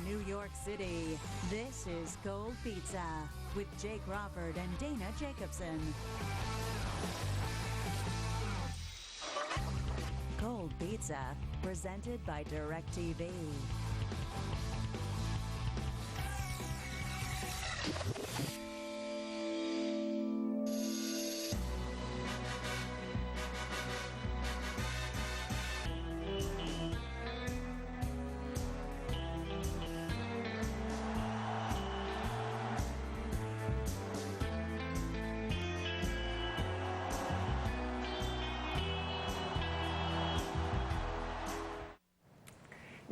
New York City, this is Cold Pizza with Jake Crawford and Dana Jacobson. Cold Pizza, presented by DirecTV.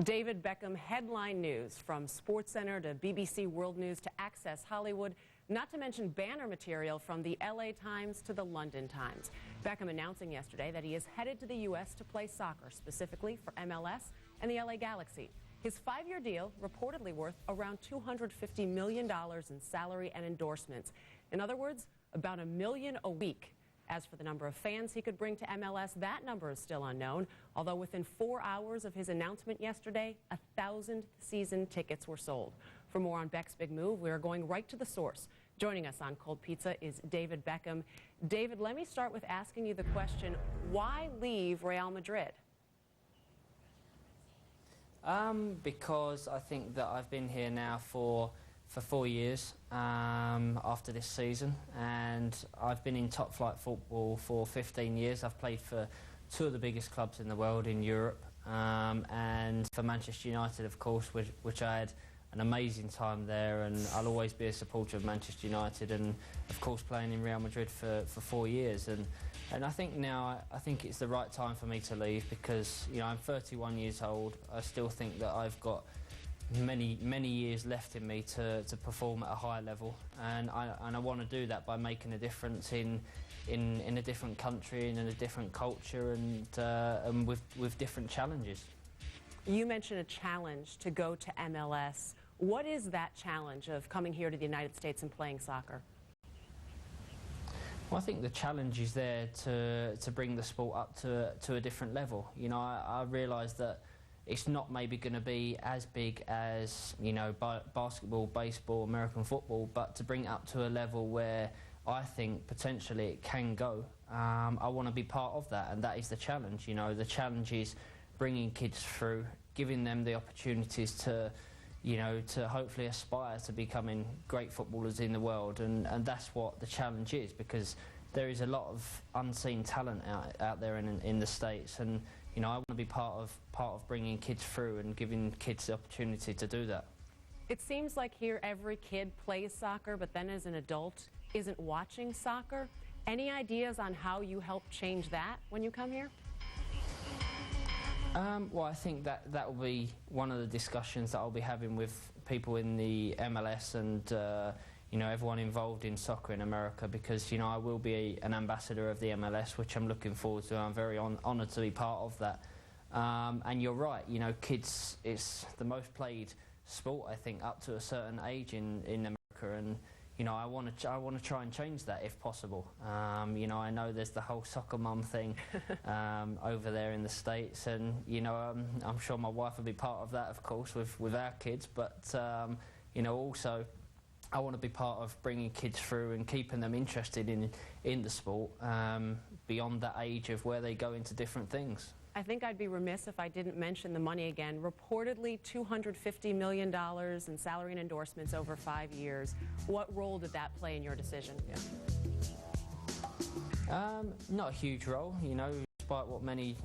David Beckham headline news from SportsCenter to BBC World News to Access Hollywood, not to mention banner material from the LA Times to the London Times. Beckham announcing yesterday that he is headed to the U.S. to play soccer, specifically for MLS and the LA Galaxy. His 5-year deal reportedly worth around $250 million in salary and endorsements. In other words, about $1 million a week. As for the number of fans he could bring to MLS, that number is still unknown, although within 4 hours of his announcement yesterday, 1,000 season tickets were sold. For more on Beck's big move, we are going right to the source. Joining us on Cold Pizza is David Beckham. David, let me start with asking you the question, why leave Real Madrid? Because I think that I've been here now for 4 years after this season, and I've been in top flight football for 15 years. I've played for 2 of the biggest clubs in the world in Europe, and for Manchester United, of course, which I had an amazing time there, and I'll always be a supporter of Manchester United, and of course playing in Real Madrid for 4 years. And I think now, I think it's the right time for me to leave, because I'm 31 years old. I still think that I've got many years left in me to perform at a high level, and I want to do that by making a difference in a different country and in a different culture, and with different challenges. You mentioned a challenge to go to MLS. What is that challenge of coming here to the United States and playing soccer? Well, I think the challenge is there to bring the sport up to a different level. I realise that it's not maybe going to be as big as, basketball, baseball, American football, but to bring it up to a level where I think potentially it can go. I want to be part of that, and that is the challenge. The challenge is bringing kids through, giving them the opportunities to hopefully aspire to becoming great footballers in the world, and that's what the challenge is, because there is a lot of unseen talent out there in the States, and I want to be part of bringing kids through and giving kids the opportunity to do that. It seems like here every kid plays soccer, but then as an adult isn't watching soccer. Any ideas on how you help change that when you come here? Well, I think that will be one of the discussions that I'll be having with people in the MLS and everyone involved in soccer in America, because I will be an ambassador of the MLS, which I'm looking forward to. I'm very honoured to be part of that. And you're right, kids, it's the most played sport, I think, up to a certain age in America, and I want to try and change that if possible. I know there's the whole soccer mum thing over there in the States, and I'm sure my wife will be part of that, of course, with our kids, but also I want to be part of bringing kids through and keeping them interested in the sport beyond that age of where they go into different things. I think I'd be remiss if I didn't mention the money again. Reportedly $250 million in salary and endorsements over 5 years. What role did that play in your decision? Not a huge role, despite what many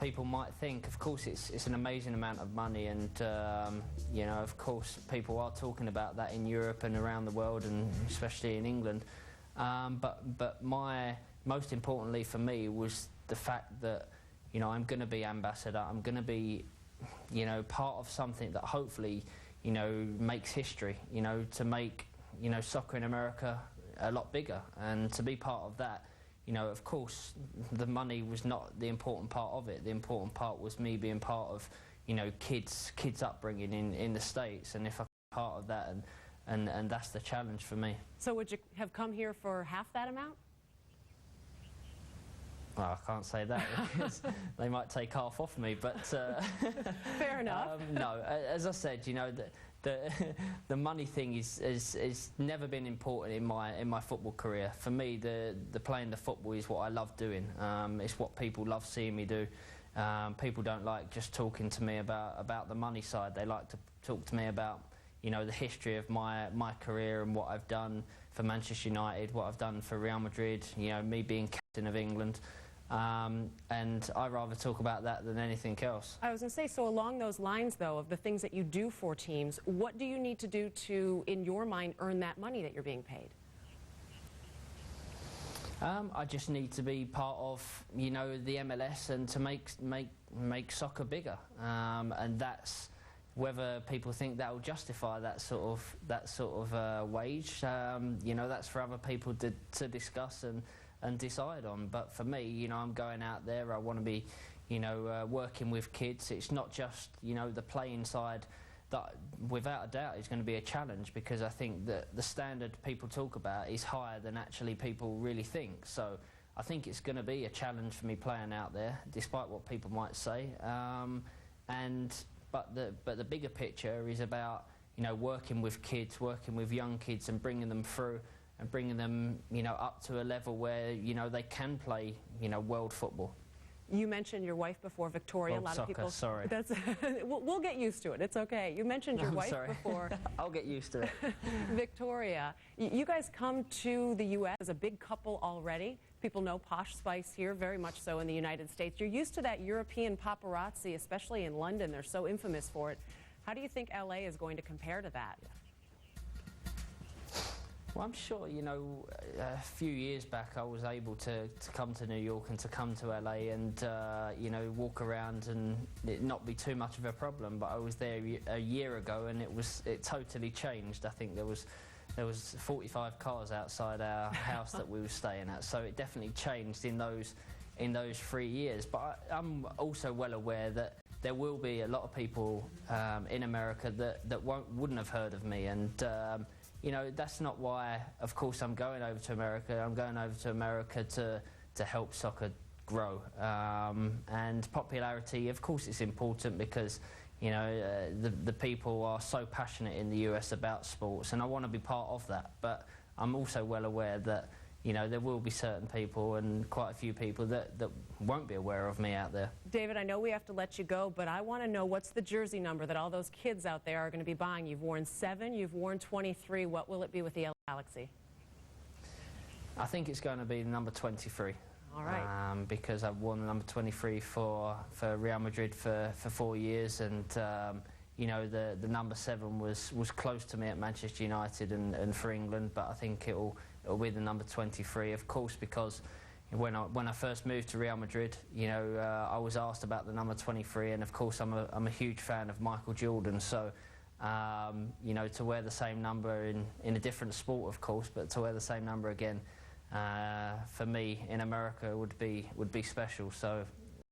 people might think. Of course, it's an amazing amount of money, and of course people are talking about that in Europe and around the world, and especially in England. But most importantly for me was the fact that I'm going to be ambassador. I'm going to be part of something that hopefully makes history. To make soccer in America a lot bigger, and to be part of that. Of course, the money was not the important part of it. The important part was me being part of, kids' upbringing in the States, and if I'm part of that, and that's the challenge for me. So would you have come here for half that amount? Well, I can't say that because they might take half off me, but... Fair enough. No, as I said, the money thing is never been important in my football career. For me, the playing the football is what I love doing. It's what people love seeing me do. People don't like just talking to me about the money side. They like to talk to me about, you know, the history of my career and what I've done for Manchester United, what I've done for Real Madrid, you know, me being captain of England. And I rather talk about that than anything else. I was going to say, so along those lines, though, of the things that you do for teams, what do you need to do to, in your mind, earn that money that you're being paid? I just need to be part of, you know, the MLS and to make soccer bigger. And that's whether people think that will justify that sort of wage. You know, that's for other people to discuss and decide on. But for me, you know, I'm going out there. I want to be, you know, working with kids. It's not just, you know, the playing side that, without a doubt, is going to be a challenge, because I think that the standard people talk about is higher than actually people really think. So I think it's going to be a challenge for me playing out there, despite what people might say. But the bigger picture is about, you know, working with kids, working with young kids, and bringing them through and bringing them, you know, up to a level where, you know, they can play, you know, world football. You mentioned your wife before, Victoria. World a lot soccer, of people. Sorry. That's we'll get used to it. It's okay. You mentioned your wife before. I'll get used to it. Victoria, you guys come to the U.S. as a big couple already. People know Posh Spice here, very much so in the United States. You're used to that European paparazzi, especially in London. They're so infamous for it. How do you think L.A. is going to compare to that? Well, I'm sure, you know, a few years back I was able to come to New York and to come to LA and, you know, walk around and it not be too much of a problem. But I was there a year ago and it totally changed. I think there was 45 cars outside our house that we were staying at, so it definitely changed in those 3 years. But I'm also well aware that there will be a lot of people in America that wouldn't have heard of me, and you know, that's not why, of course, I'm going over to America. I'm going over to America to help soccer grow. And popularity, of course, it's important because, you know, the people are so passionate in the US about sports, and I want to be part of that. But I'm also well aware that, you know, there will be certain people, and quite a few people, that won't be aware of me out there. David, I know we have to let you go, but I want to know, what's the jersey number that all those kids out there are going to be buying? You've worn 7, you've worn 23. What will it be with the LA Galaxy? I think it's going to be number 23. All right. Because I've worn the number 23 for Real Madrid for 4 years, and you know, the number 7 was close to me at Manchester United and for England, but I think it'll be the number 23, of course, because when I first moved to Real Madrid, you know, I was asked about the number 23, and of course I'm a huge fan of Michael Jordan, so you know, to wear the same number in a different sport, of course, but to wear the same number again, for me in America would be special. So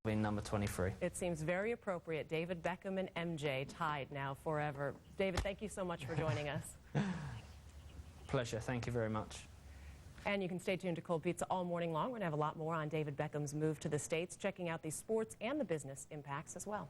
being number 23. It seems very appropriate. David Beckham and MJ tied now forever. David, thank you so much for joining us. Pleasure. Thank you very much. And you can stay tuned to Cold Pizza all morning long. We're going to have a lot more on David Beckham's move to the States, checking out the sports and the business impacts as well.